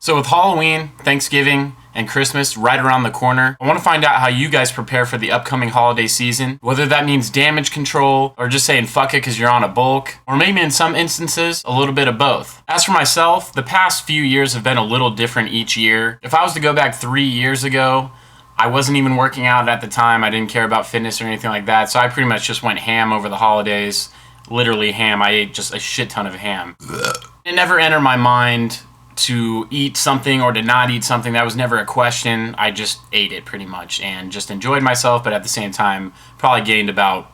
So with Halloween, Thanksgiving, and Christmas right around the corner, I want to find out how you guys prepare for the upcoming holiday season, whether that means damage control or just saying fuck it because you're on a bulk, or maybe in some instances, a little bit of both. As for myself, the past few years have been a little different each year. If I was to go back 3 years ago, I wasn't even working out at the time. I didn't care about fitness or anything like that, so I pretty much just went ham over the holidays. Literally ham. I ate just a shit ton of ham. It never entered my mind to eat something or to not eat something. That was never a question. I just ate it pretty much and just enjoyed myself, but at the same time probably gained about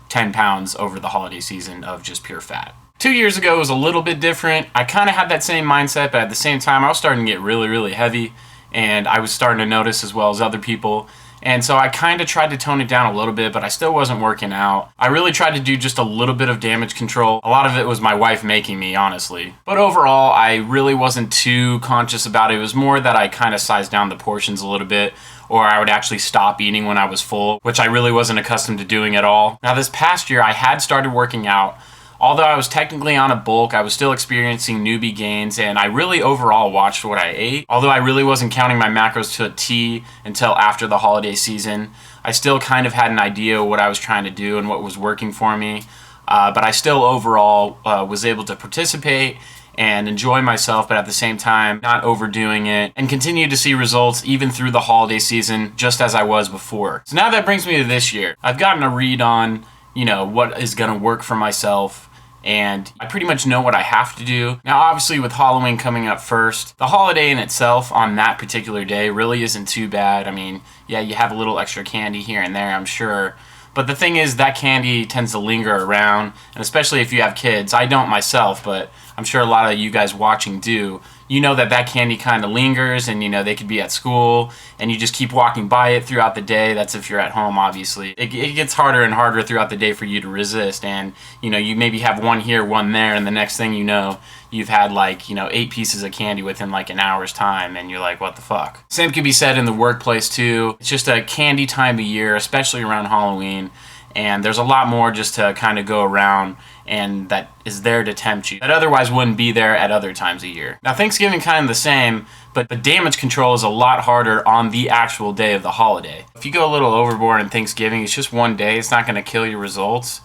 10 pounds over the holiday season of just pure fat. 2 years ago was a little bit different. I kind of had that same mindset, but at the same time I was starting to get really, really heavy, and I was starting to notice as well as other people. And so I kind of tried to tone it down a little bit, but I still wasn't working out. I really tried to do just a little bit of damage control. A lot of it was my wife making me, honestly. But overall, I really wasn't too conscious about it. It was more that I kind of sized down the portions a little bit, or I would actually stop eating when I was full, which I really wasn't accustomed to doing at all. Now this past year, I had started working out. Although I was technically on a bulk, I was still experiencing newbie gains, and I really overall watched what I ate. Although I really wasn't counting my macros to a T until after the holiday season, I still kind of had an idea of what I was trying to do and what was working for me. But I still overall was able to participate and enjoy myself, but at the same time, not overdoing it, and continue to see results even through the holiday season, just as I was before. So now that brings me to this year. I've gotten a read on, what is going to work for myself, and I pretty much know what I have to do. Now, obviously, with Halloween coming up first, the holiday in itself on that particular day really isn't too bad. I mean, yeah, you have a little extra candy here and there, I'm sure. But the thing is, that candy tends to linger around, and especially if you have kids. I don't myself, but I'm sure a lot of you guys watching do. You know that candy kind of lingers, and they could be at school, and you just keep walking by it throughout the day. That's if you're at home, obviously. It gets harder and harder throughout the day for you to resist, and you maybe have one here, one there, and the next thing you know, you've had 8 pieces of candy within an hour's time, and you're like, what the fuck? Same could be said in the workplace too. It's just a candy time of year, especially around Halloween, and there's a lot more just to kind of go around, and that is there to tempt you, that otherwise wouldn't be there at other times of year. Now, Thanksgiving kind of the same, but the damage control is a lot harder on the actual day of the holiday. If you go a little overboard in Thanksgiving, it's just one day, it's not going to kill your results.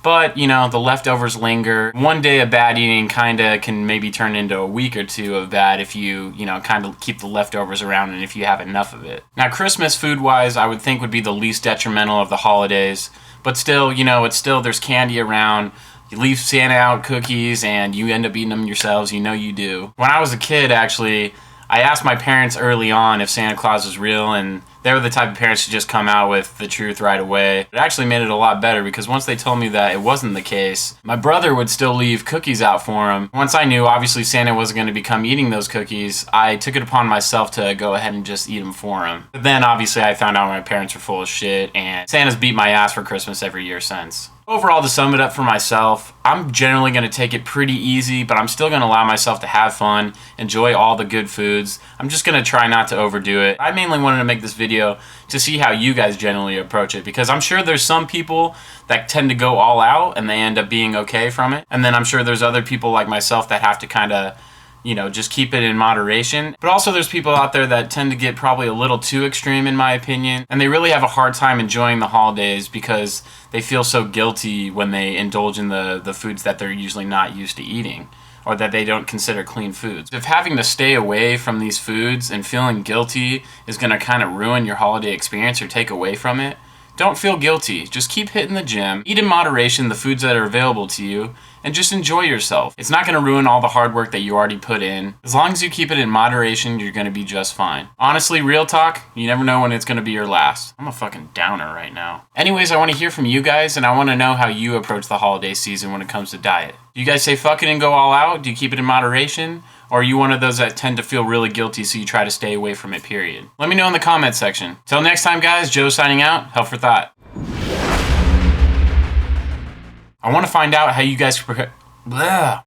But, the leftovers linger. One day of bad eating kind of can maybe turn into a week or two of bad if you, kind of keep the leftovers around and if you have enough of it. Now, Christmas food-wise, I would think would be the least detrimental of the holidays. But still, there's candy around. You leave Santa out cookies and you end up eating them yourselves. You do. When I was a kid, actually, I asked my parents early on if Santa Claus was real, and they were the type of parents to just come out with the truth right away. It actually made it a lot better because once they told me that it wasn't the case, my brother would still leave cookies out for him. Once I knew, obviously, Santa wasn't going to become eating those cookies, I took it upon myself to go ahead and just eat them for him. But then, obviously, I found out my parents were full of shit, and Santa's beat my ass for Christmas every year since. Overall, to sum it up for myself, I'm generally going to take it pretty easy, but I'm still going to allow myself to have fun, enjoy all the good foods. I'm just going to try not to overdo it. I mainly wanted to make this video to see how you guys generally approach it, because I'm sure there's some people that tend to go all out and they end up being okay from it. And then I'm sure there's other people like myself that have to kind of just keep it in moderation. But also there's people out there that tend to get probably a little too extreme, in my opinion, and they really have a hard time enjoying the holidays because they feel so guilty when they indulge in the foods that they're usually not used to eating, or that they don't consider clean foods. If having to stay away from these foods and feeling guilty is going to kind of ruin your holiday experience or take away from it, don't feel guilty. Just keep hitting the gym, eat in moderation the foods that are available to you, and just enjoy yourself. It's not going to ruin all the hard work that you already put in. As long as you keep it in moderation, you're going to be just fine. Honestly, real talk, you never know when it's going to be your last. I'm a fucking downer right now. Anyways, I want to hear from you guys, and I want to know how you approach the holiday season when it comes to diet. Do you guys say fuck it and go all out? Do you keep it in moderation? Or are you one of those that tend to feel really guilty, so you try to stay away from it, period? Let me know in the comment section. Till next time, guys, Joe signing out. Help for thought. I want to find out how you guys prepare.